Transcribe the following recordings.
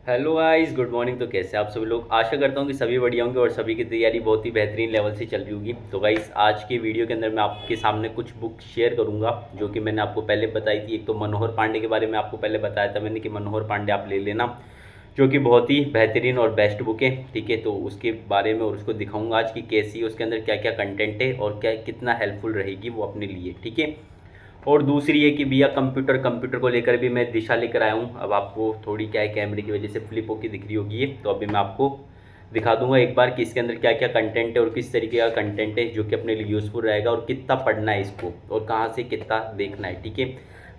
Hello guys, good morning. तो कैसे आप सभी लोग? आशा करता हूँ कि सभी बढ़िया होंगे और सभी की तैयारी बहुत ही बेहतरीन लेवल से चल रही होगी। तो गाइस, आज की वीडियो के अंदर मैं आपके सामने कुछ बुक शेयर करूंगा जो कि मैंने आपको पहले बताई थी। एक तो मनोहर पांडे के बारे में आपको पहले बताया था मैंने कि मनोहर पांडे आप ले लेना, जो कि बहुत ही बेहतरीन और बेस्ट बुक है। ठीक है, तो उसके बारे में और उसको दिखाऊंगा आज की कैसी है, उसके अंदर क्या क्या कंटेंट है और क्या कितना हेल्पफुल रहेगी वो अपने लिए। ठीक है, और दूसरी है कि भैया कंप्यूटर को लेकर भी मैं दिशा लेकर आया हूँ। अब आपको थोड़ी क्या है, कैमरे की वजह से फ्लिप होकर दिख रही होगी ये, तो अभी मैं आपको दिखा दूंगा एक बार कि इसके अंदर क्या क्या कंटेंट है और किस तरीके का कंटेंट है जो कि अपने लिए यूज़फुल रहेगा और कितना पढ़ना है इसको और कहाँ से कितना देखना है। ठीक है,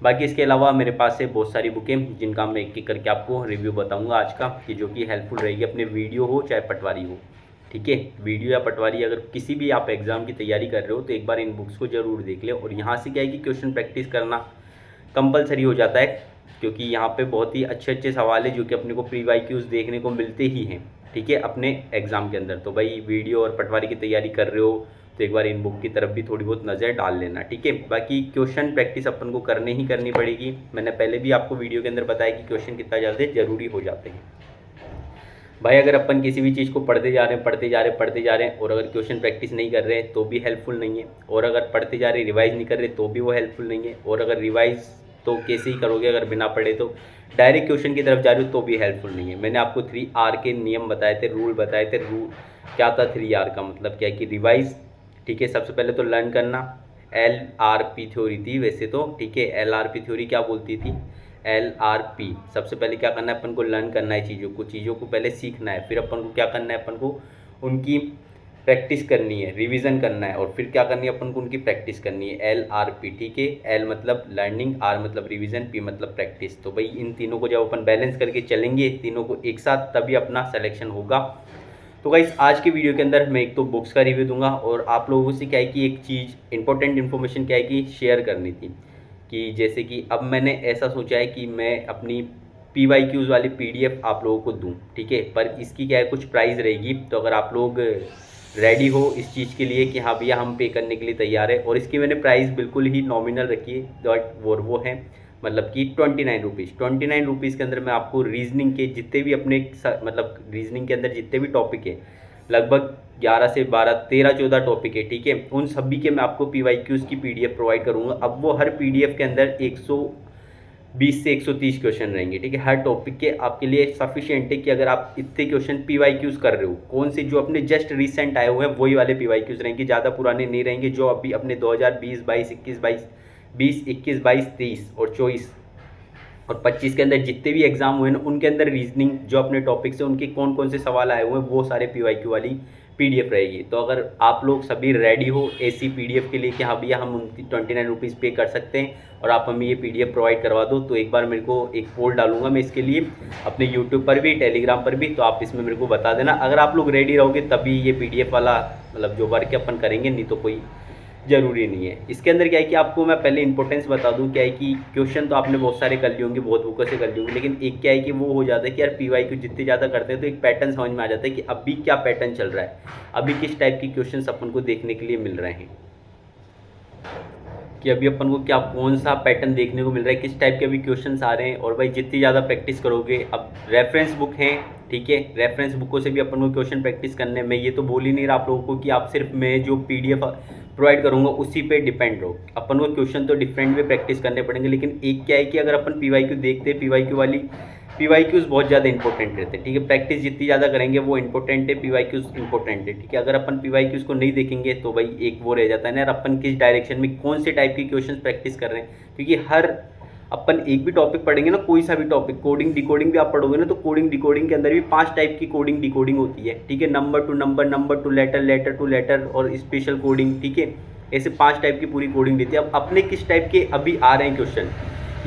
बाकी इसके अलावा मेरे पास है बहुत सारी बुकें जिनका मैं एक एक करके आपको रिव्यू बताऊँगा आज का, कि जो कि हेल्पफुल रहेगी अपने वीडियो हो चाहे पटवारी हो। ठीक है, वीडियो या पटवारी अगर किसी भी आप एग्ज़ाम की तैयारी कर रहे हो तो एक बार इन बुक्स को ज़रूर देख ले। और यहाँ से क्या है कि क्वेश्चन प्रैक्टिस करना कंपलसरी हो जाता है, क्योंकि यहाँ पे बहुत ही अच्छे अच्छे सवाल है जो कि अपने को प्री वाई क्यूज़ देखने को मिलते ही हैं। ठीक है, अपने एग्ज़ाम के अंदर। तो भाई वीडियो और पटवारी की तैयारी कर रहे हो तो एक बार इन बुक की तरफ भी थोड़ी बहुत नज़र डाल लेना। ठीक है, बाकी क्वेश्चन प्रैक्टिस अपन को करनी ही करनी पड़ेगी। मैंने पहले भी आपको वीडियो के अंदर बताया कि क्वेश्चन कितना ज़्यादा ज़रूरी हो जाते हैं। भाई अगर अपन किसी भी चीज़ को पढ़ते जा रहे हैं और अगर क्वेश्चन प्रैक्टिस नहीं कर रहे हैं तो भी हेल्पफुल नहीं है, और अगर पढ़ते जा रहे रिवाइज नहीं कर रहे तो भी वो हेल्पफुल नहीं है, और अगर रिवाइज तो कैसे ही करोगे अगर बिना पढ़े, तो डायरेक्ट क्वेश्चन की तरफ जा रहे हो तो भी हेल्पफुल नहीं है। मैंने आपको 3R के नियम बताए थे, रूल बताए थे। रूल क्या था 3R का मतलब क्या है कि रिवाइज। ठीक है, सबसे पहले तो लर्न करना। LRP थ्योरी थी वैसे तो। ठीक है, LRP थ्योरी क्या बोलती थी? LRP सबसे पहले क्या करना है, अपन को लर्न करना है चीज़ों को पहले सीखना है, फिर अपन को क्या करना है, अपन को उनकी प्रैक्टिस करनी है, रिवीजन करना है, और फिर क्या करनी है, अपन को उनकी प्रैक्टिस करनी है। LRP। ठीक है, L मतलब लर्निंग, R मतलब रिवीजन, P मतलब प्रैक्टिस। तो भाई इन तीनों को जब अपन बैलेंस करके चलेंगे तीनों को एक साथ, तभी अपना सिलेक्शन होगा। तो गाइस, आज की वीडियो के अंदर मैं एक तो बुक्स का रिव्यू दूंगा, और आप लोगों से क्या है कि एक चीज़ इंपॉर्टेंट इन्फॉर्मेशन क्या है कि शेयर करनी थी, कि जैसे कि अब मैंने ऐसा सोचा है कि मैं अपनी PYQs वाली PDF आप लोगों को दूं। ठीक है, पर इसकी क्या है कुछ प्राइस रहेगी। तो अगर आप लोग रेडी हो इस चीज़ के लिए कि हाँ भैया हम पे करने के लिए तैयार है, और इसकी मैंने प्राइस बिल्कुल ही नॉमिनल रखी है, बट वो है मतलब कि 29 रुपीज़। 29 रुपीज़ के अंदर मैं आपको रीजनिंग के जितने भी अपने मतलब रीजनिंग के अंदर जितने भी टॉपिक है, लगभग 11 से 12 13 14 टॉपिक है। ठीक है, उन सभी के मैं आपको PYQs की PDF प्रोवाइड करूंगा। अब वो हर PDF के अंदर 120 से 130 क्वेश्चन रहेंगे। ठीक है, हर टॉपिक के आपके लिए सफिशिएंट है कि अगर आप इतने क्वेश्चन PYQs कर रहे हो, कौन से जो अपने जस्ट रिसेंट आए हुए हैं वही वाले PYQs रहेंगे, ज़्यादा पुराने नहीं रहेंगे, जो अभी अपने 2020 22 21 22 20 21 22 23 और 24 और 25 के अंदर जितने भी एग्जाम हुए ना, उनके अंदर रीजनिंग जो अपने टॉपिक से उनके कौन कौन से सवाल आए हुए हैं वो सारे PYQ वाली PDF रहेगी। तो अगर आप लोग सभी रेडी हो ऐसी PDF के लिए कि हाँ भैया हम 29 रुपीज़ पे कर सकते हैं और आप हमें ये PDF प्रोवाइड करवा दो, तो एक बार मेरे को एक पोल डालूंगा मैं इसके लिए अपने YouTube पर भी, टेलीग्राम पर भी, तो आप इसमें मेरे को बता देना। अगर आप लोग रेडी रहोगे तभी ये PDF वाला मतलब जो वर्क अपन करेंगे, नहीं तो कोई ज़रूरी नहीं है। इसके अंदर क्या है कि आपको मैं पहले इंपॉर्टेंस बता दूं, क्या है कि क्वेश्चन तो आपने बहुत सारे कर लिए होंगे, बहुत बुकों से कर लिए होंगे, लेकिन एक क्या है कि वो हो जाता है कि यार PYQ जितने ज़्यादा करते हैं तो एक पैटर्न समझ में आ जाता है कि अभी क्या पैटर्न चल रहा है, अभी किस टाइप की क्वेश्चन अपन को देखने के लिए मिल रहे हैं, कि अभी अपन को क्या कौन सा पैटर्न देखने को मिल रहा है, किस टाइप के अभी क्वेश्चंस आ रहे हैं। और भाई जितनी ज़्यादा प्रैक्टिस करोगे, अब रेफरेंस बुक है, ठीक है, रेफरेंस बुकों से भी अपन को क्वेश्चन प्रैक्टिस करने में, ये तो बोल ही नहीं रहा आप लोगों को कि आप सिर्फ मैं जो PDF प्रोवाइड करूँगा उसी पे डिपेंड रहो। अपन को क्वेश्चन तो डिफरेंट भी प्रैक्टिस करने पड़ेंगे, लेकिन एक क्या है कि अगर अपन PYQ देखते हैं, PYQs बहुत ज़्यादा इंपॉर्टेंट रहते हैं। ठीक है, प्रैक्टिस जितनी ज़्यादा करेंगे वो इंपॉर्टेंट है, PYQs इंपॉर्टेंट है। ठीक है, अगर अपन PYQs को नहीं देखेंगे तो भाई एक वो रह जाता है ना यार, अपन किस डायरेक्शन में कौन से टाइप की क्वेश्चन प्रैक्टिस कर रहे हैं। क्योंकि हर अपन एक भी टॉपिक पढ़ेंगे ना, कोई सा भी टॉपिक, कोडिंग डिकोडिंग भी आप पढ़ोगे ना, तो कोडिंग डिकोडिंग के अंदर भी 5 टाइप की कोडिंग डिकोडिंग होती है। ठीक है, number two letter, letter to letter और स्पेशल कोडिंग। ठीक है, ऐसे 5 टाइप की पूरी कोडिंग देती है। अब अपने किस टाइप के अभी आ रहे हैं क्वेश्चन,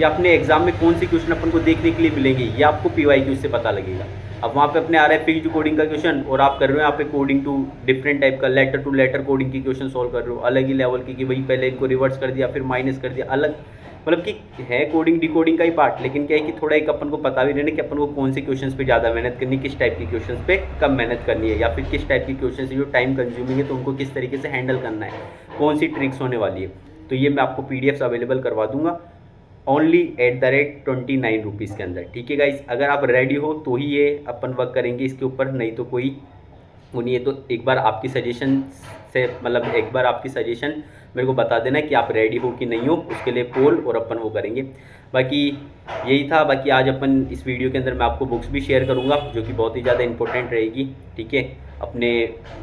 या अपने एग्जाम में कौन से क्वेश्चन अपन को देखने के लिए मिलेंगे, ये आपको PYQ से पता लगेगा। अब वहाँ पे अपने आ रहा है फिक्स्ड कोडिंग का क्वेश्चन, और आप कर रहे हो यहाँ पे कोडिंग टू डिफरेंट टाइप का लेटर टू लेटर कोडिंग की क्वेश्चन सॉल्व कर रहे हो, अलग ही लेवल की, कि भाई पहले इनको रिवर्स कर दिया फिर माइनस कर दिया, अलग मतलब कि है कोडिंग डिकोडिंग का ही पार्ट। लेकिन क्या है कि थोड़ा एक अपन को पता भी रहना कि अपन को कौन से क्वेश्चंस पे ज़्यादा मेहनत करनी है, किस टाइप की क्वेश्चंस पे कम मेहनत करनी है, या फिर किस टाइप की क्वेश्चंस जो टाइम कंज्यूमिंग है तो उनको किस तरीके से हैंडल करना है, कौन सी ट्रिक्स होने वाली है। तो ये मैं आपको PDFs अवेलेबल करवा दूंगा। ओनली @29 के अंदर। ठीक है गाइस, अगर आप रेडी हो तो ही ये अपन वर्क करेंगे इसके ऊपर, नहीं तो कोई वो नहीं है। तो एक बार आपकी सजेशन से मतलब एक बार आपकी सजेशन मेरे को बता देना कि आप रेडी हो कि नहीं हो, उसके लिए पोल और अपन वो करेंगे। बाकी यही था। बाकी आज अपन इस वीडियो के अंदर मैं आपको बुक्स भी शेयर करूंगा जो कि बहुत ही ज़्यादा इंपॉर्टेंट रहेगी। ठीक है, अपने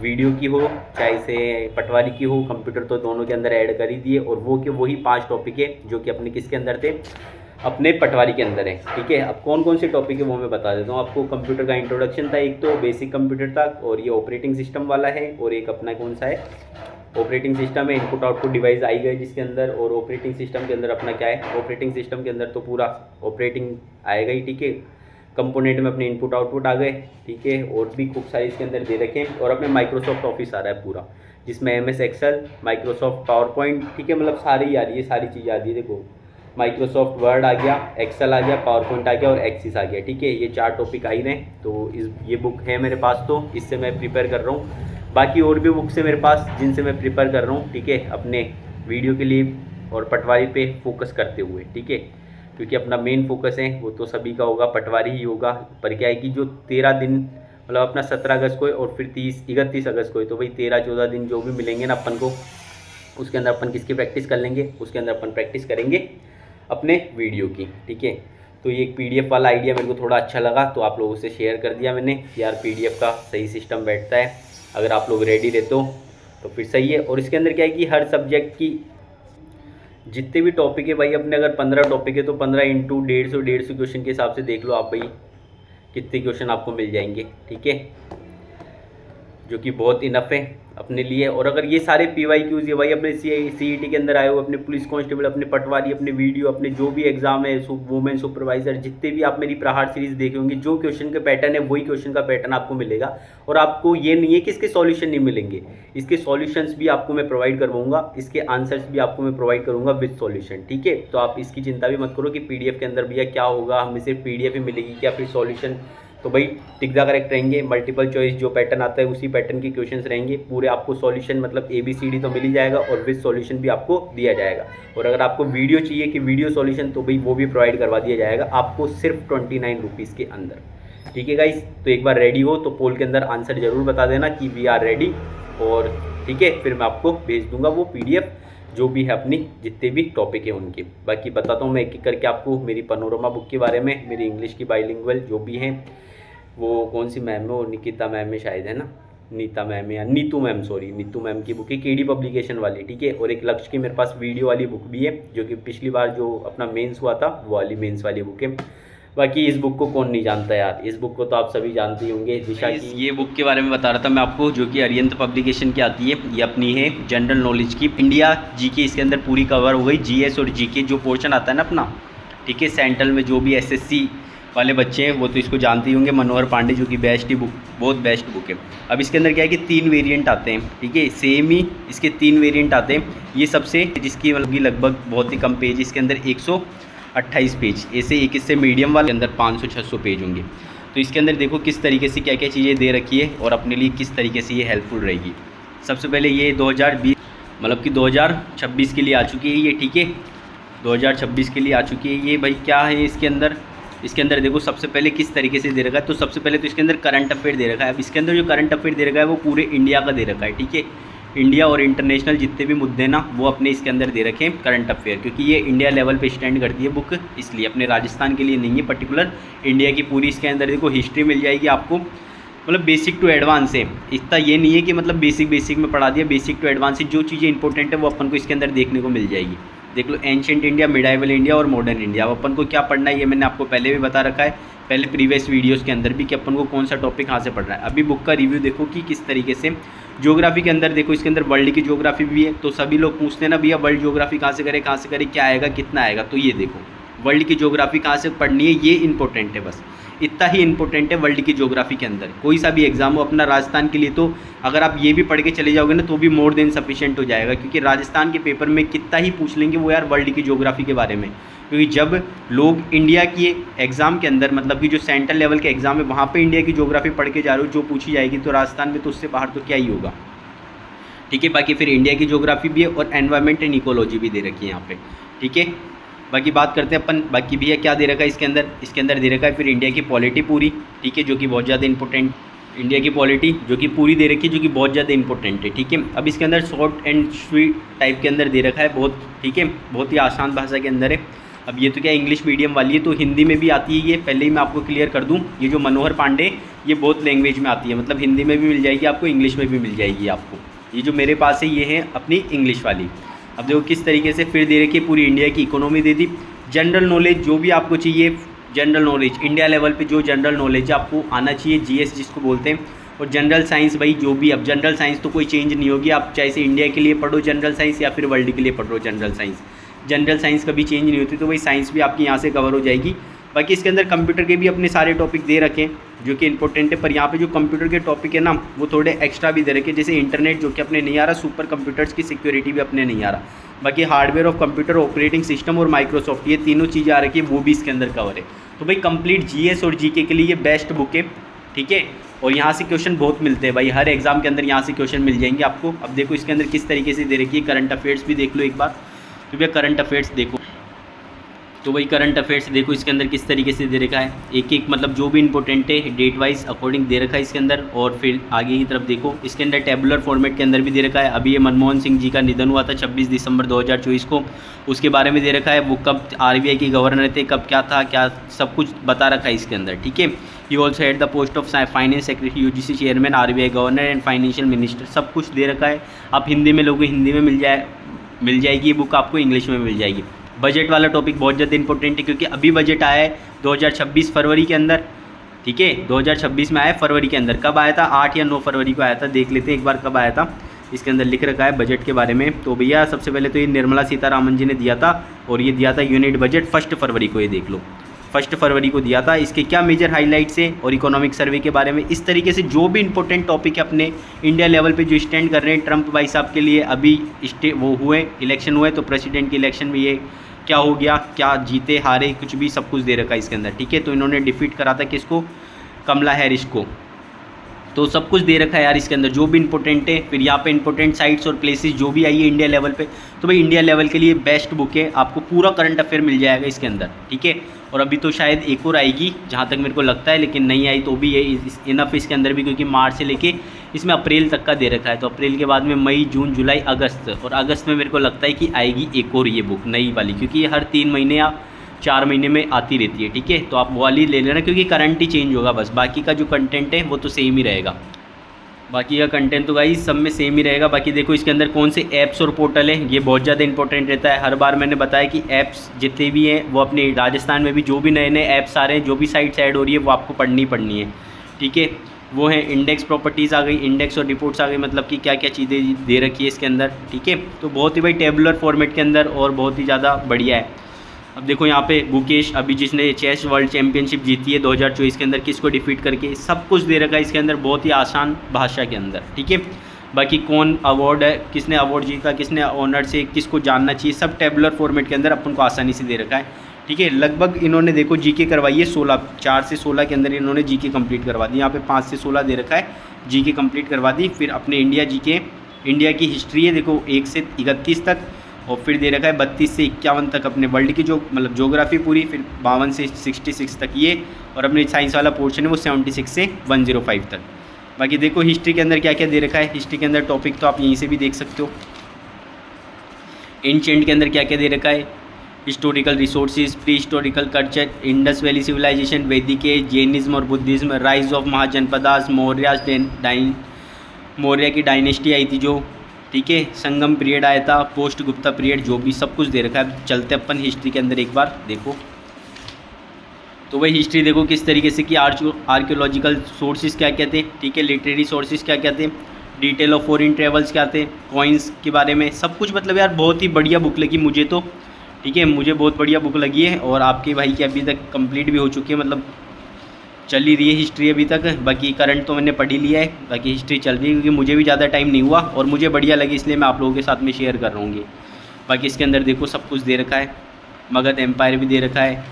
वीडियो की हो चाहे से पटवारी की हो, कंप्यूटर तो दोनों के अंदर ऐड कर ही दिए, और वो के वही 5 टॉपिक है जो कि अपने किसके अंदर थे, अपने पटवारी के अंदर है। ठीक है, अब कौन कौन से टॉपिक है वो मैं बता देता हूँ आपको। कंप्यूटर का इंट्रोडक्शन था एक, तो बेसिक कंप्यूटर था, और ये ऑपरेटिंग सिस्टम वाला है, और एक अपना कौन सा है ऑपरेटिंग सिस्टम है, इनपुट आउटपुट डिवाइस आई गए जिसके अंदर। और ऑपरेटिंग सिस्टम के अंदर अपना क्या है, ऑपरेटिंग सिस्टम के अंदर तो पूरा ऑपरेटिंग आएगा ही। ठीक है, कंपोनेंट में अपने इनपुट आउटपुट आ गए। ठीक है, और भी खूब सारी इसके अंदर दे रखे हैं। और अपने माइक्रोसॉफ्ट ऑफिस आ रहा है पूरा, जिसमें MS Excel, Microsoft PowerPoint, ठीक है, मतलब सारी आ रही है, सारी चीज़ें आ रही है। देखो माइक्रोसॉफ्ट वर्ड आ गया, एक्सेल आ गया, पावर पॉइंट आ गया और एक्सिस आ गया। ठीक है, ये 4 टॉपिक आ ही रहे हैं। तो ये बुक है मेरे पास, तो इससे मैं प्रिपेयर कर रहा हूँ। बाकी और भी बुक्स है मेरे पास जिनसे मैं प्रिपेयर कर रहा हूँ। ठीक है, अपने वीडियो के लिए और पटवारी पे फोकस करते हुए। ठीक है, क्योंकि अपना मेन फोकस है वो तो सभी का होगा, पटवारी ही होगा। पर क्या है कि जो 13 दिन मतलब अपना 17 अगस्त को है और फिर 31 अगस्त को है, तो भाई 13-14 दिन जो भी मिलेंगे ना अपन को, उसके अंदर अपन किसकी प्रैक्टिस कर लेंगे, उसके अंदर अपन प्रैक्टिस करेंगे अपने वीडियो की। ठीक है, तो ये एक PDF वाला आइडिया मेरे को थोड़ा अच्छा लगा, तो आप लोगों से शेयर कर दिया मैंने कि यार PDF का सही सिस्टम बैठता है। अगर आप लोग रेडी रहते हो तो फिर सही है। और इसके अंदर क्या है कि हर सब्जेक्ट की जितने भी टॉपिक है भाई, अपने अगर 15 टॉपिक है तो 15 इंटू 150 क्वेश्चन के हिसाब से देख लो आप भाई कितने क्वेश्चन आपको मिल जाएंगे। ठीक है, जो कि बहुत इनफ है अपने लिए। और अगर ये सारे PYQs ये भाई अपने CET के अंदर आए हो, अपने पुलिस कांस्टेबल, अपने पटवारी, अपने वीडियो, अपने जो भी एग्जाम है, वुमेन सुपरवाइजर, जितने भी आप मेरी प्रहार सीरीज देखे होंगे, जो क्वेश्चन का पैटर्न है वही क्वेश्चन का पैटर्न आपको मिलेगा। और आपको ये नहीं है कि इसके सॉल्यूशन नहीं मिलेंगे, इसके सॉल्यूशंस भी आपको मैं प्रोवाइड करवाऊंगा, इसके आंसर्स भी आपको मैं प्रोवाइड करूंगा विद सॉल्यूशन। ठीक है, तो आप इसकी चिंता भी मत करो कि PDF के अंदर भैया क्या होगा, हमें सिर्फ PDF ही मिलेगी क्या, फिर सॉल्यूशन। तो भाई टिक द करेक्ट रहेंगे, मल्टीपल चॉइस जो पैटर्न आता है उसी पैटर्न के क्वेश्चंस रहेंगे पूरे। आपको सॉल्यूशन मतलब ABCD तो मिल ही जाएगा और विद सॉल्यूशन भी आपको दिया जाएगा। और अगर आपको वीडियो चाहिए कि वीडियो सॉल्यूशन, तो भाई वो भी प्रोवाइड करवा दिया जाएगा आपको सिर्फ 29 रुपीज़ के अंदर। ठीक है गाइस, तो एक बार रेडी हो तो पोल के अंदर आंसर जरूर बता देना कि वी आर रेडी। और ठीक है, फिर मैं आपको भेज दूंगा वो PDF जो भी है अपनी जितने भी टॉपिक है उनके। बाकी बताता हूँ मैं एक एक करके आपको मेरी पैनोरमा बुक के बारे में, मेरी इंग्लिश की बाइलिंगुअल जो भी हैं, वो कौन सी मैम है, वो निकिता मैम है शायद, है ना, नीता मैम है या Neetu ma'am, sorry Neetu ma'am की बुक है KD पब्लिकेशन वाली। ठीक है, और एक लक्ष्य की मेरे पास वीडियो वाली बुक भी है जो कि पिछली बार जो अपना मेंस हुआ था वो वाली मेंस वाली बुक है। बाकी इस बुक को कौन नहीं जानता यार, इस बुक को तो आप सभी जानते ही होंगे, दिशा की। ये बुक के बारे में बता रहा था मैं आपको, जो कि अरिहंत पब्लिकेशन की आती है। ये अपनी है जनरल नॉलेज की, इंडिया GK इसके अंदर पूरी कवर हो गई। GS और GK जो पोर्शन आता है ना अपना, ठीक है, सेंट्रल में जो भी SSC वाले बच्चे हैं वो तो इसको जानते ही होंगे। मनोहर पांडे जो कि बेस्ट ही बुक, बहुत बेस्ट बुक है। अब इसके अंदर क्या है कि 3 वेरिएंट आते हैं। ठीक है, सेम ही इसके 3 वेरिएंट आते हैं। ये सबसे जिसकी मतलब लगभग बहुत ही कम पेज, इसके अंदर 128 पेज, ऐसे एक इससे मीडियम वाले अंदर 500-600 पेज होंगे। तो इसके अंदर देखो किस तरीके से क्या क्या चीज़ें दे रखी है और अपने लिए किस तरीके से ये हेल्पफुल रहेगी। सबसे पहले ये 2020 मतलब कि 2026 के लिए आ चुकी है ये। ठीक है, 2026 के लिए आ चुकी है ये। भाई क्या है इसके अंदर देखो सबसे पहले किस तरीके से दे रखा है। तो सबसे पहले तो इसके अंदर करंट अफेयर दे रखा है। अब इसके अंदर जो करंट अफेयर दे रखा है वो पूरे इंडिया का दे रखा है। ठीक है, इंडिया और इंटरनेशनल जितने भी मुद्दे ना वो अपने इसके अंदर दे रखे हैं करंट अफेयर, क्योंकि ये इंडिया लेवल पे स्टैंड करती है बुक, इसलिए अपने राजस्थान के लिए नहीं है पर्टिकुलर, इंडिया की पूरी इसके अंदर देखो हिस्ट्री मिल जाएगी आपको, मतलब बेसिक टू एडवांस है। इतना ये नहीं है कि मतलब बेसिक में पढ़ा दिया, बेसिक टू एडवांस जो चीज़ें इंपॉर्टेंट है वो अपन को इसके अंदर देखने को मिल जाएगी। देख लो एंशिएंट इंडिया, मिडाइवल इंडिया और मॉडर्न इंडिया। अब अपन को क्या पढ़ना है ये मैंने आपको पहले भी बता रखा है, पहले प्रीवियस वीडियोस के अंदर भी, कि अपन को कौन सा टॉपिक कहाँ से पढ़ना है। अभी बुक का रिव्यू देखो कि किस तरीके से। ज्योग्राफी के अंदर देखो इसके अंदर वर्ल्ड की ज्योग्राफी भी है। तो सभी लोग पूछते हैं ना भैया वर्ल्ड ज्योग्राफी कहाँ से करें, क्या आएगा, कितना आएगा। तो ये देखो वर्ल्ड की ज्योग्राफी कहाँ से पढ़नी है, ये इंपॉर्टेंट है, बस इतना ही इंपॉर्टेंट है वर्ल्ड की ज्योग्राफी के अंदर। कोई सा भी एग्जाम हो अपना राजस्थान के लिए, तो अगर आप ये भी पढ़ के चले जाओगे ना तो भी मोर देन सफिशिएंट हो जाएगा, क्योंकि राजस्थान के पेपर में कितना ही पूछ लेंगे वो यार वर्ल्ड की ज्योग्राफी के बारे में। क्योंकि जब लोग इंडिया के एग्ज़ाम के अंदर, मतलब कि जो सेंट्रल लेवल के एग्ज़ाम है वहाँ पे इंडिया की ज्योग्राफी पढ़ के जा रहे हो, जो पूछी जाएगी, तो राजस्थान में तो उससे बाहर तो क्या ही होगा। ठीक है, बाकी फिर इंडिया की ज्योग्राफी भी है और एनवायरनमेंट एंड इकोलॉजी भी दे रखी है यहाँ पे। ठीक है, बाकी बात करते हैं अपन, बाकी भैया क्या दे रखा है इसके अंदर दे रखा है फिर इंडिया की पॉलिटी पूरी, ठीक है, जो कि बहुत ज़्यादा इंपॉर्टेंट, इंडिया की पॉलिटी जो कि पूरी दे रखी है, जो कि बहुत ज़्यादा इंपॉर्टेंट है, ठीक है। अब इसके अंदर शॉर्ट एंड स्वीट टाइप के अंदर दे रखा है बहुत, ठीक है, बहुत ही आसान भाषा के अंदर है। अब ये तो क्या इंग्लिश मीडियम वाली है, तो हिंदी में भी आती है ये, पहले ही मैं आपको क्लियर कर दूँ। ये जो मनोहर पांडे, ये बहुत लैंग्वेज में आती है, मतलब हिंदी में भी मिल जाएगी आपको, इंग्लिश में भी मिल जाएगी आपको। ये जो मेरे पास है ये है अपनी इंग्लिश वाली। अब देखो किस तरीके से फिर दे रखी है, पूरी इंडिया की economy they the, general knowledge जो भी आपको चाहिए, जनरल नॉलेज इंडिया लेवल पे जो जनरल नॉलेज आपको आना चाहिए, जीएस जिसको बोलते हैं, और जनरल साइंस भाई जो भी, अब जनरल साइंस तो कोई चेंज नहीं होगी, आप चाहे से इंडिया के लिए पढ़ो जनरल साइंस या फिर वर्ल्ड के लिए पढ़ो जनरल साइंस, जनरल साइंस कभी चेंज नहीं होती, तो वही साइंस भी आपकी यहाँ से कवर हो जाएगी। बाकी इसके अंदर कंप्यूटर के भी अपने सारे टॉपिक दे रखे हैं जो कि इंपॉर्टेंट है, पर यहाँ पे जो कंप्यूटर के टॉपिक है ना वो थोड़े एक्स्ट्रा भी दे रखे हैं, जैसे इंटरनेट जो कि अपने नहीं आ रहा, सुपर कंप्यूटर्स की सिक्योरिटी भी अपने नहीं आ रहा, बाकी hardware of computer, operating system और माइक्रोसॉफ्ट, ये तीनों चीज़ें आ रखी है, वो भी इसके अंदर कवर है। तो भाई कंप्लीट जीएस और जीके के लिए ये बेस्ट बुक है, ठीक है। और यहाँ से क्वेश्चन बहुत मिलते हैं भाई, हर एग्जाम के अंदर यहाँ से क्वेश्चन मिल जाएंगे आपको। अब देखो इसके अंदर किस तरीके से दे रखी है, करंट अफेयर्स भी देख लो एक बार, तो भैया करंट अफेयर्स देखो, तो वही करंट अफेयर्स देखो इसके अंदर किस तरीके से दे रखा है, एक एक मतलब जो भी इंपॉर्टेंट है डेट वाइज अकॉर्डिंग दे रखा है इसके अंदर। और फिर आगे की तरफ देखो इसके अंदर टेबुलर फॉर्मेट के अंदर भी दे रखा है। अभी ये मनमोहन सिंह जी का निधन हुआ था 26 दिसंबर 2024 को, उसके बारे में दे रखा है, वो कब आरबीआई के गवर्नर थे, कब क्या था, क्या सब कुछ बता रखा है इसके अंदर, ठीक है। He also had the post of finance secretary, UGC chairman, RBI governor and financial minister, सब कुछ दे रखा है। आप हिंदी में लोगों हिंदी में मिल जाएगी ये बुक आपको, इंग्लिश में मिल जाएगी। बजट वाला टॉपिक बहुत ज़्यादा इंपॉर्टेंट है, क्योंकि अभी बजट आया है 2026 फरवरी के अंदर, ठीक है, 2026 में आया फरवरी के अंदर। कब आया था, 8 या 9 फरवरी को आया था, देख लेते हैं एक बार कब आया था। इसके अंदर लिख रखा है बजट के बारे में। तो भैया सबसे पहले तो ये निर्मला सीतारामन जी ने दिया था, और ये दिया था यूनिट बजट 1 फरवरी को, ये देख लो 1 फरवरी को दिया था। इसके क्या मेजर हाईलाइट्स है और इकोनॉमिक सर्वे के बारे में, इस तरीके से जो भी इंपॉर्टेंट टॉपिक है अपने इंडिया लेवल पे जो स्टैंड कर रहे हैं ट्रंप भाई साहब के लिए, अभी वो हुए इलेक्शन हुए, तो प्रेसिडेंट के इलेक्शन में ये क्या हो गया, क्या जीते हारे, कुछ भी सब कुछ दे रखा है इसके अंदर, ठीक है। तो इन्होंने डिफीट करा था किसको, कमला हैरिस को, तो सब कुछ दे रखा है यार इसके अंदर जो भी इंपॉर्टेंट है। फिर यहाँ पे इंपॉर्टेंट साइट्स और प्लेसेस जो भी आई है इंडिया लेवल पे, तो भाई इंडिया लेवल के लिए बेस्ट बुक है, आपको पूरा करंट अफेयर मिल जाएगा इसके अंदर, ठीक है। और अभी तो शायद एक और आएगी जहाँ तक मेरे को लगता है, लेकिन नहीं आई तो भी ये इनफ इसके अंदर भी, क्योंकि मार्च से लेके इसमें अप्रैल तक का दे रखा है। तो अप्रैल के बाद में मई, जून, जुलाई, अगस्त, और अगस्त में मेरे को लगता है कि आएगी एक और ये बुक नई वाली, क्योंकि ये हर 3 महीने या 4 महीने में आती रहती है, ठीक है। तो आप वो वाली ले लेना, क्योंकि करंट ही चेंज होगा बस, बाकी का जो कंटेंट है वो तो सेम ही रहेगा, बाकी का कंटेंट तो भाई सब में सेम ही रहेगा। बाकी देखो इसके अंदर कौन से ऐप्स और पोर्टल है, ये बहुत ज़्यादा इंपॉर्टेंट रहता है। हर बार मैंने बताया कि ऐप्स जितने भी हैं वो अपने राजस्थान में भी जो भी नए नए ऐप्स आ रहे हैं, जो भी साइट्स ऐड हो रही है वो आपको पढ़नी है, ठीक है। वो है इंडेक्स प्रॉपर्टीज़ आ गई, इंडेक्स और रिपोर्ट्स आ गई, मतलब कि क्या क्या चीज़ें दे रखी है इसके अंदर, ठीक है। तो बहुत ही भाई टेबुलर फॉर्मेट के अंदर और बहुत ही ज़्यादा बढ़िया है। अब देखो यहाँ पे गुकेश अभी जिसने चेस वर्ल्ड चैंपियनशिप जीती है 2024 के अंदर, किसको डिफीट करके, सब कुछ दे रखा है इसके अंदर बहुत ही आसान भाषा के अंदर, ठीक है। बाकी कौन अवार्ड है, किसने अवार्ड जीता, किसने ऑनर से, किसको जानना चाहिए, सब टेबुलर फॉर्मेट के अंदर अपन को आसानी से दे रखा है, ठीक है। लगभग इन्होंने देखो जीके करवाई है 16, 4 से 16 के अंदर इन्होंने जीके कंप्लीट करवा दी। यहाँ पे 5 से 16 दे रखा है, जीके कंप्लीट करवा दी। फिर अपने इंडिया की हिस्ट्री है देखो 1 से 31 तक, और फिर दे रखा है 32 से 51 तक अपने वर्ल्ड की जो मतलब ज्योग्राफी पूरी, फिर 52 से 66 तक ये, और अपने साइंस वाला पोर्शन है वो 76 से 105 तक। बाकी देखो हिस्ट्री के अंदर क्या क्या दे रखा है, हिस्ट्री के अंदर टॉपिक तो आप यहीं से भी देख सकते हो। एंशिएंट के अंदर क्या क्या दे रखा है, historical resources, pre historical culture, Indus valley civilisation, Vedic age, Jainism और Buddhism, rise of Mahajanapadas, Maurya की डायनेस्टी आई थी जो, ठीक है, संगम पीरियड आया था, पोस्ट गुप्ता पीरियड, जो भी सब कुछ दे रखा है। चलते अपन हिस्ट्री के अंदर एक बार देखो, तो वही हिस्ट्री देखो किस तरीके से कि आर्कियोलॉजिकल सोर्सेज क्या क्या थे, ठीक है, लिटरेरी सोर्सेज क्या क्या थे, डिटेल ऑफ फॉरेन ट्रेवल्स क्या थे, कॉइन्स के बारे में सब कुछ, मतलब यार बहुत ही बढ़िया बुक लगी मुझे तो, ठीक है, मुझे बहुत बढ़िया बुक लगी है। और आपके भाई की अभी तक कंप्लीट भी हो चुकी है, मतलब चल ही रही है हिस्ट्री अभी तक। बाकी करंट तो मैंने पढ़ ही लिया है, बाकी हिस्ट्री चल रही है, क्योंकि मुझे भी ज़्यादा टाइम नहीं हुआ और मुझे बढ़िया लगी, इसलिए मैं आप लोगों के साथ में शेयर कर रहा हूँ। बाकी इसके अंदर देखो सब कुछ दे रखा है, मगध एम्पायर भी दे रखा है,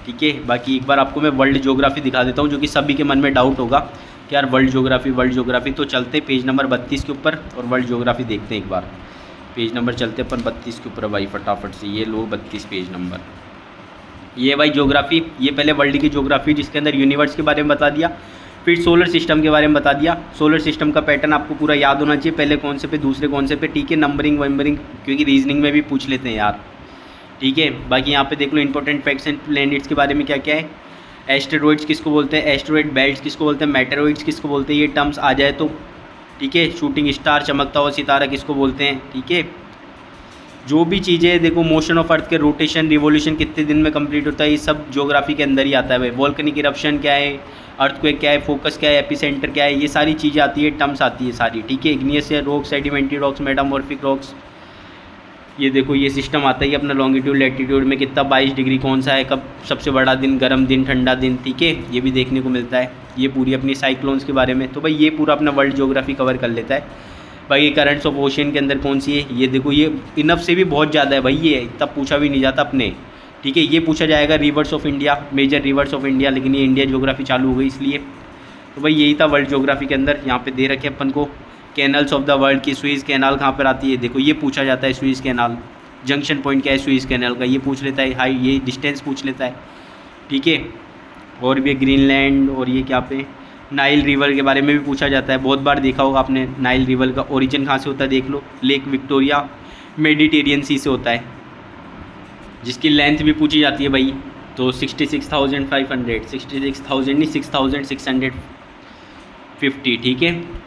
ठीक है। बाकी एक बार आपको मैं वर्ल्ड ज्योग्राफी दिखा देता हूँ, जो कि सभी के मन में डाउट होगा कि यार वर्ल्ड ज्योग्राफी। तो चलते पेज नंबर 32 के ऊपर और वर्ल्ड ज्योग्राफी देखते हैं एक बार। पेज नंबर चलते अपन 32 के ऊपर भाई फटाफट से, ये लो 32 पेज नंबर, ये भाई ज्योग्राफी, ये पहले वर्ल्ड की ज्योग्राफी जिसके अंदर यूनिवर्स के बारे में बता दिया, फिर सोलर सिस्टम के बारे में बता दिया। सोलर सिस्टम का पैटर्न आपको पूरा याद होना चाहिए, पहले कौन से पे दूसरे कौन से पे, ठीक है। नंबरिंग वंबरिंग क्योंकि रीजनिंग में भी पूछ लेते हैं यार, ठीक है। बाकी यहाँ पे देख लो इंपॉर्टेंट फैक्ट्स एंड प्लैनेट्स के बारे में क्या क्या है। एस्टेरॉइड्स किसको बोलते हैं, एस्टेरॉइड बेल्ट्स किसको बोलते हैं, मेटेरॉइड्स किसको बोलते हैं, ये टर्म्स आ जाए तो ठीक है। शूटिंग स्टार, चमकता हुआ सितारा किसको बोलते हैं, ठीक है। जो भी चीज़ें देखो, मोशन ऑफ अर्थ के रोटेशन रिवोल्यूशन कितने दिन में कंप्लीट होता है, ये सब ज्योग्राफी के अंदर ही आता है भाई। वॉल्केनिक इरप्शन क्या है, अर्थक्वेक क्या है, फोकस क्या है, एपिसेंटर क्या है, ये सारी चीज़ें आती है, टर्म्स आती है सारी, ठीक है। Igneous rocks, sedimentary rocks, metamorphic rocks, ये देखो ये सिस्टम आता है अपना लॉन्गिट्यूड लैटिट्यूड में कितना 22 डिग्री कौन सा है, कब सबसे बड़ा दिन, गर्म दिन, ठंडा दिन, ठीक है। ये भी देखने को मिलता है। ये पूरी अपनी साइक्लोन्स के बारे में, तो भाई ये पूरा अपना वर्ल्ड ज्योग्राफी कवर कर लेता है। भाई ये करंट्स ऑफ ओशियन के अंदर कौन सी है, ये देखो ये इनफ से भी बहुत ज़्यादा है भाई, ये इतना पूछा भी नहीं जाता अपने, ठीक है। ये पूछा जाएगा rivers of India, major rivers of India, लेकिन ये इंडिया ज्योग्राफी चालू हो गई इसलिए। तो भाई यही था वर्ल्ड ज्योग्राफी के अंदर। यहाँ पे दे रखे अपन को कैनल्स ऑफ द वर्ल्ड की, सुइज कैनाल कहाँ पर आती है, देखो ये पूछा जाता है, सुइज कैनाल। जंक्शन पॉइंट क्या है सुइज कैनाल का, ये पूछ लेता है। हाई ये डिस्टेंस पूछ लेता है, ठीक है। और भी ग्रीनलैंड, और ये क्या पे नाइल रिवर के बारे में भी पूछा जाता है, बहुत बार देखा होगा आपने। नाइल रिवर का ओरिजिन कहाँ से होता है देख लो, लेक विक्टोरिया मेडिटेरियन सी से होता है, जिसकी लेंथ भी पूछी जाती है भाई। तो 66,500, 66,000 नहीं 6,650, ठीक है।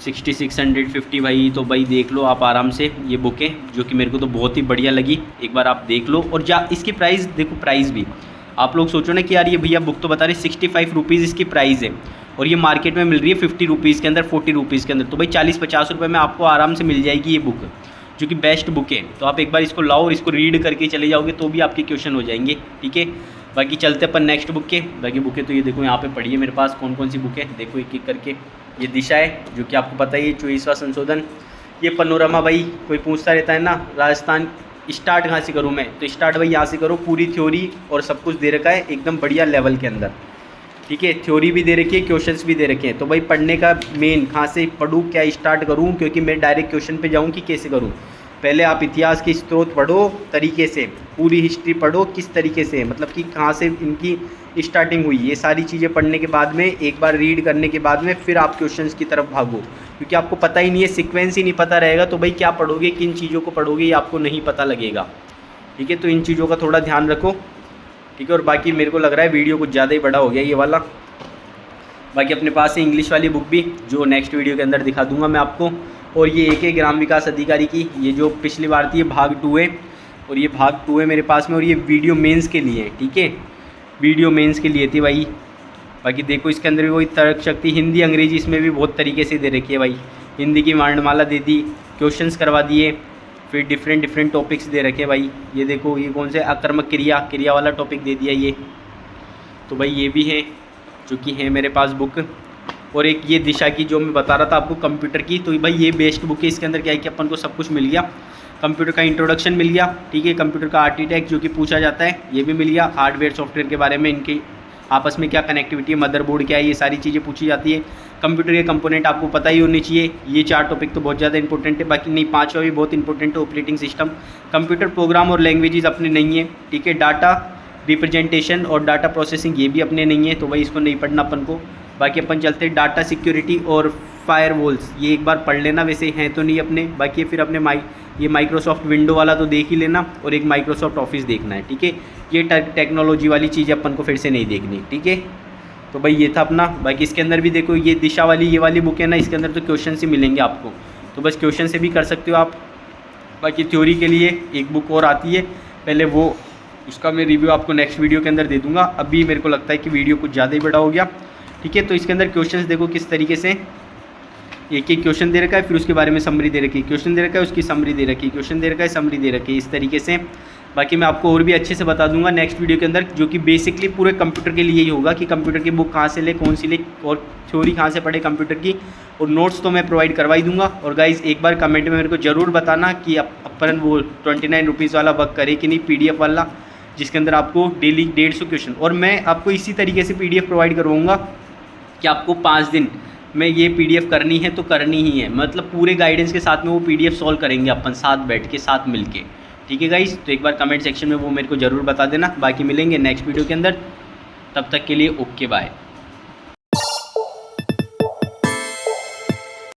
6650 भाई। तो भाई देख लो आप आराम से ये बुक है, जो कि मेरे को तो बहुत ही बढ़िया लगी, एक बार आप देख लो। और इसकी प्राइस देखो, प्राइस भी आप लोग सोचो ना कि यार ये भैया बुक तो बता रहे 65 रुपीज़ इसकी प्राइस है, और ये मार्केट में मिल रही है 50 रुपीज़ के अंदर, 40 रुपीज़ के अंदर। तो भाई 40-50 रुपये में आपको आराम से मिल जाएगी ये बुक, जो कि बेस्ट बुक है। तो आप एक बार इसको लाओ और इसको रीड करके चले जाओगे तो भी आपके क्वेश्चन हो जाएंगे, ठीक है। बाकी चलते अपन नेक्स्ट बुक के। बाकी बुकें तो ये देखो यहाँ पे पड़ी है मेरे पास, कौन कौन सी बुक है देखो एक एक करके। ये दिशा है, जो कि आपको पता ही है 24वां संशोधन। ये पनोरमा भाई, कोई पूछता रहता है ना राजस्थान स्टार्ट कहाँ से करूँ मैं, तो स्टार्ट भाई यहाँ से करो। पूरी थ्योरी और सब कुछ दे रखा है एकदम बढ़िया लेवल के अंदर, ठीक है। थ्योरी भी दे रखी है, क्वेश्चंस भी दे रखे हैं। तो भाई पढ़ने का मेन कहाँ से पढ़ूँ, क्या स्टार्ट करूँ, क्योंकि मैं डायरेक्ट क्वेश्चन पे जाऊँ कि कैसे करूँ। पहले आप इतिहास के स्रोत पढ़ो तरीके से, पूरी हिस्ट्री पढ़ो किस तरीके से, मतलब कि कहाँ से इनकी स्टार्टिंग हुई, ये सारी चीज़ें पढ़ने के बाद में, एक बार रीड करने के बाद में फिर आप क्वेश्चंस की तरफ भागो। क्योंकि आपको पता ही नहीं है, सीक्वेंस ही नहीं पता रहेगा तो भाई क्या पढ़ोगे, किन चीज़ों को पढ़ोगे, ये आपको नहीं पता लगेगा, ठीक है। तो इन चीज़ों का थोड़ा ध्यान रखो, ठीक है। और बाकी मेरे को लग रहा है वीडियो कुछ ज़्यादा ही बड़ा हो गया ये वाला। बाकी अपने पास है इंग्लिश वाली बुक भी, जो नेक्स्ट वीडियो के अंदर दिखा दूंगा मैं आपको। और ये एक है ग्राम विकास अधिकारी की, ये जो पिछली बार थी ये भाग 2 है, और ये भाग 2 है मेरे पास में। और ये वीडियो मेंस के लिए है, ठीक है, वीडियो मेंस के लिए थी भाई। बाकी देखो इसके अंदर भी वही तर्क शक्ति, हिंदी अंग्रेजी इसमें भी बहुत तरीके से दे रखी है भाई। हिंदी की वर्णमाला दे दी, क्वेश्चंस करवा दिए, फिर डिफरेंट टॉपिक्स दे रखे भाई। ये देखो ये कौन से आक्रामक क्रिया वाला टॉपिक दे दिया ये। तो भाई ये भी है जो कि है मेरे पास बुक। और एक ये दिशा की जो मैं बता रहा था आपको कंप्यूटर की, तो भाई ये बेस्ट बुक है। इसके अंदर क्या है कि अपन को सब कुछ मिल गया, कंप्यूटर का इंट्रोडक्शन मिल गया, ठीक है। कंप्यूटर का आर्किटेक्ट जो कि पूछा जाता है ये भी मिल गया, हार्डवेयर सॉफ्टवेयर के बारे में, इनके आपस में क्या कनेक्टिविटी है, मदरबोर्ड क्या है, ये सारी चीज़ें पूछी जाती है। कंप्यूटर के कंपोनेंट आपको पता ही होनी चाहिए। ये 4 टॉपिक तो बहुत ज़्यादा इंपॉर्टेंट है, बाकी नहीं 5वां भी बहुत इंपॉर्टेंट है, ऑपरेटिंग सिस्टम। कंप्यूटर प्रोग्राम और लैंग्वेजेस अपने नहीं है, ठीक है। डाटा रिप्रेजेंटेशन और डाटा प्रोसेसिंग ये भी अपने नहीं है, तो भाई इसको नहीं पढ़ना अपन को। बाकी अपन चलते हैं डाटा सिक्योरिटी और फायरवॉल्स, ये एक बार पढ़ लेना, वैसे हैं तो नहीं अपने। बाकी फिर अपने ये माइक्रोसॉफ्ट विंडो वाला तो देख ही लेना, और एक माइक्रोसॉफ्ट ऑफिस देखना है, ठीक है। ये टेक्नोलॉजी वाली चीज़ अपन को फिर से नहीं देखनी, ठीक है। तो भाई ये था अपना। बाकी इसके अंदर भी देखो ये दिशा वाली ये वाली बुक है ना, इसके अंदर तो क्वेश्चन ही मिलेंगे आपको, तो बस क्वेश्चन से भी कर सकते हो आप। बाकी थ्योरी के लिए एक बुक और आती है, पहले वो उसका मैं रिव्यू आपको नेक्स्ट वीडियो के अंदर दे दूँगा। अभी मेरे को लगता है कि वीडियो कुछ ज़्यादा ही बड़ा हो गया, ठीक है। तो इसके अंदर क्वेश्चंस देखो किस तरीके से, एक एक क्वेश्चन दे रखा है, फिर उसके बारे में समरी दे रखी है, क्वेश्चन दे रखा है उसकी समरी दे रखी है, क्वेश्चन दे रखा है समरी दे रखी है, इस तरीके से। बाकी मैं आपको और भी अच्छे से बता दूंगा नेक्स्ट वीडियो के अंदर, जो कि बेसिकली पूरे कंप्यूटर के लिए ही होगा कि कंप्यूटर की बुक कहाँ से ले, कौन सी ले, और थ्योरी कहाँ से पढ़े कंप्यूटर की, और नोट्स तो मैं प्रोवाइड करवा ही दूंगा। और गाइज एक बार कमेंट में मेरे को ज़रूर बताना कि अपन वो 29 रुपीज़ वाला वर्क करे कि नहीं, PDF वाला, जिसके अंदर आपको डेली 150 क्वेश्चन, और मैं आपको इसी तरीके से PDF प्रोवाइड करवाऊँगा कि आपको 5 दिन में ये PDF करनी है तो करनी ही है, मतलब पूरे गाइडेंस के साथ में वो PDF सॉल्व करेंगे अपन साथ बैठ के, साथ मिलके, ठीक है गाइस, तो एक बार कमेंट सेक्शन में वो मेरे को ज़रूर बता देना। बाकी मिलेंगे नेक्स्ट वीडियो के अंदर, तब तक के लिए ओके बाय।